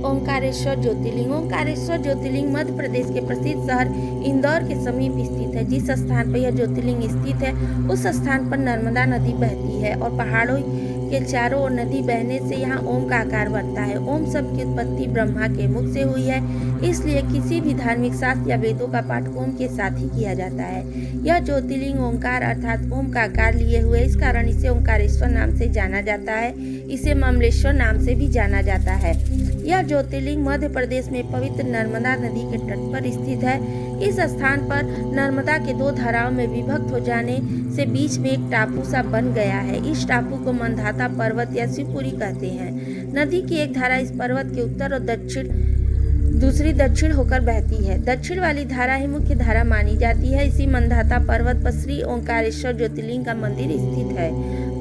ओंकारेश्वर ज्योतिर्लिंग। ओंकारेश्वर ज्योतिर्लिंग मध्य प्रदेश के प्रसिद्ध शहर इंदौर के समीप स्थित है। जिस स्थान पर यह ज्योतिर्लिंग स्थित है उस स्थान पर नर्मदा नदी बहती है और पहाड़ों के चारों ओर नदी बहने से यहाँ ओम का आकार बनता है। ओम शब्द की उत्पत्ति ब्रह्मा के मुख से हुई है, इसलिए किसी भी धार्मिक शास्त्र या वेदों का पाठ ओम के साथ ही किया जाता है। यह ज्योतिर्लिंग ओंकार अर्थात ओम का आकार लिए हुए, इस कारण इसे ओंकारेश्वर नाम से जाना जाता है। इसे ममलेश्वर नाम से भी जाना जाता है। यह ज्योतिर्लिंग मध्य प्रदेश में पवित्र नर्मदा नदी के तट पर स्थित है। इस स्थान पर नर्मदा के दो धाराओं में विभक्त हो जाने से बीच में एक टापू सा बन गया है। इस टापू को मंधाता पर्वत या शिवपुरी कहते हैं। नदी की एक धारा इस पर्वत के उत्तर और दूसरी दक्षिण होकर बहती है। दक्षिण वाली धारा ही मुख्य धारा मानी जाती है। इसी मंधाता पर्वत पर श्री ओंकारेश्वर ज्योतिर्लिंग का मंदिर स्थित है।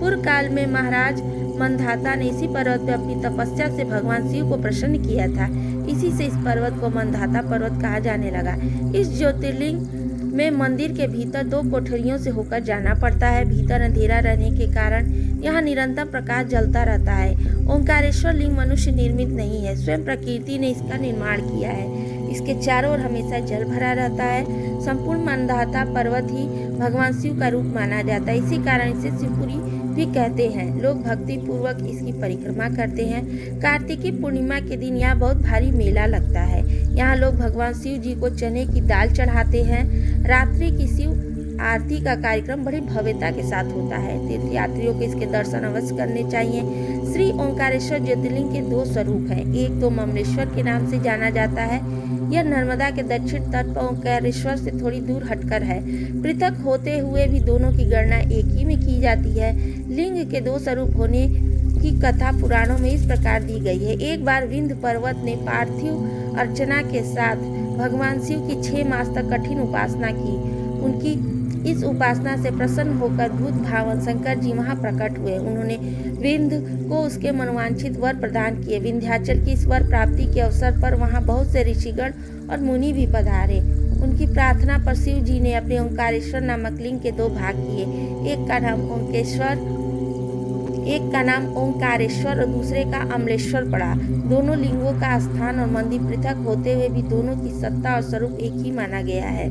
पूर्व काल में महाराज मंधाता ने इसी पर्वत पर अपनी तपस्या से भगवान शिव को प्रसन्न किया था। इसी से इस पर्वत को मंधाता पर्वत कहा जाने लगा। इस ज्योतिर्लिंग में मंदिर के भीतर दो कोठरियों से होकर जाना पड़ता है। भीतर अंधेरा रहने के कारण यहाँ निरंतर प्रकाश जलता रहता है। ओंकारेश्वर लिंग मनुष्य निर्मित नहीं है, स्वयं प्रकृति ने इसका निर्माण किया है। इसके चारों ओर हमेशा जल भरा रहता है। संपूर्ण मंधाता पर्वत ही भगवान शिव का रूप माना जाता है। इसी कारण इसे शिवपुरी भी कहते हैं। लोग भक्ति पूर्वक इसकी परिक्रमा करते हैं। कार्तिकी पूर्णिमा के दिन यहाँ बहुत भारी मेला लगता है। यहाँ लोग भगवान शिव जी को चने की दाल चढ़ाते हैं। रात्रि की शिव आरती का कार्यक्रम बड़ी भव्यता के साथ होता है। तीर्थ यात्रियों को इसके दर्शन अवश्य करने चाहिए। श्री ओंकारेश्वर ज्योतिर्लिंग के दो स्वरूप हैं। एक तो ममलेश्वर के नाम से जाना जाता है। यह नर्मदा के दक्षिण तट पर ओंकारेश्वर से थोड़ी दूर हटकर है। पृथक होते हुए भी दोनों की गणना एक ही में की जाती है। लिंग के दो स्वरूप होने की कथा पुराणों में इस प्रकार दी गई है। एक बार विंध्य पर्वत ने पार्थिव अर्चना के साथ भगवान शिव की 6 मास तक कठिन उपासना की। उनकी इस उपासना से प्रसन्न होकर भूत भावन शंकर जी वहां प्रकट हुए। उन्होंने विंध्य को उसके मनोवांछित वर प्रदान किए। विंध्याचल की इस वर प्राप्ति के अवसर पर वहां बहुत से ऋषिगण और मुनि भी पधारे। उनकी प्रार्थना पर शिव जी ने अपने ओंकारेश्वर नामक लिंग के दो भाग किए। एक का नाम ओंकारेश्वर और दूसरे का अमलेश्वर पड़ा। दोनों लिंगों का स्थान और मंदिर पृथक होते हुए भी दोनों की सत्ता और स्वरूप एक ही माना गया है।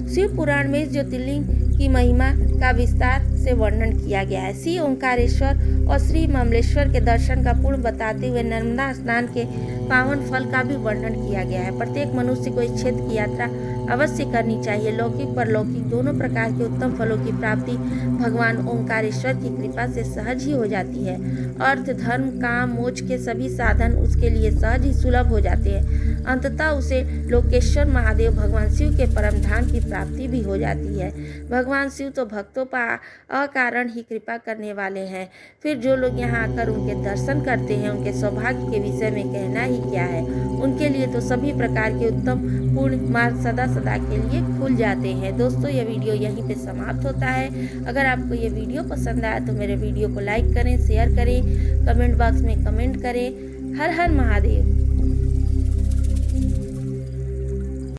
शिव पुराण में इस ज्योतिर्लिंग की महिमा का विस्तार से वर्णन किया गया है। श्री ओंकारेश्वर और श्री ममलेश्वर के दर्शन का पूर्ण बताते हुए नर्मदा स्नान के पावन फल का भी वर्णन किया गया है। प्रत्येक मनुष्य को इस क्षेत्र की यात्रा अवश्य करनी चाहिए। लौकिक परलौकिक दोनों प्रकार के उत्तम फलों की प्राप्ति भगवान ओंकारेश्वर की कृपा से सहज ही हो जाती है। अर्थ धर्म काम मोक्ष के सभी साधन उसके लिए सहज ही सुलभ हो जाते हैं। अंततः उसे लोकेश्वर महादेव भगवान शिव के परम धाम की प्राप्ति भी हो जाती है। भगवान शिव तो भक्तों पर अकारण ही कृपा करने वाले हैं। फिर जो लोग यहाँ आकर उनके दर्शन करते हैं उनके सौभाग्य के विषय में कहना ही क्या है। उनके लिए तो सभी प्रकार के उत्तम पूर्ण मार्ग सदा सदा के लिए खुल जाते हैं। दोस्तों, यह वीडियो यहीं पे समाप्त होता है। अगर आपको ये वीडियो पसंद आया तो मेरे वीडियो को लाइक करें, शेयर करें, कमेंट बॉक्स में कमेंट करें। हर हर महादेव।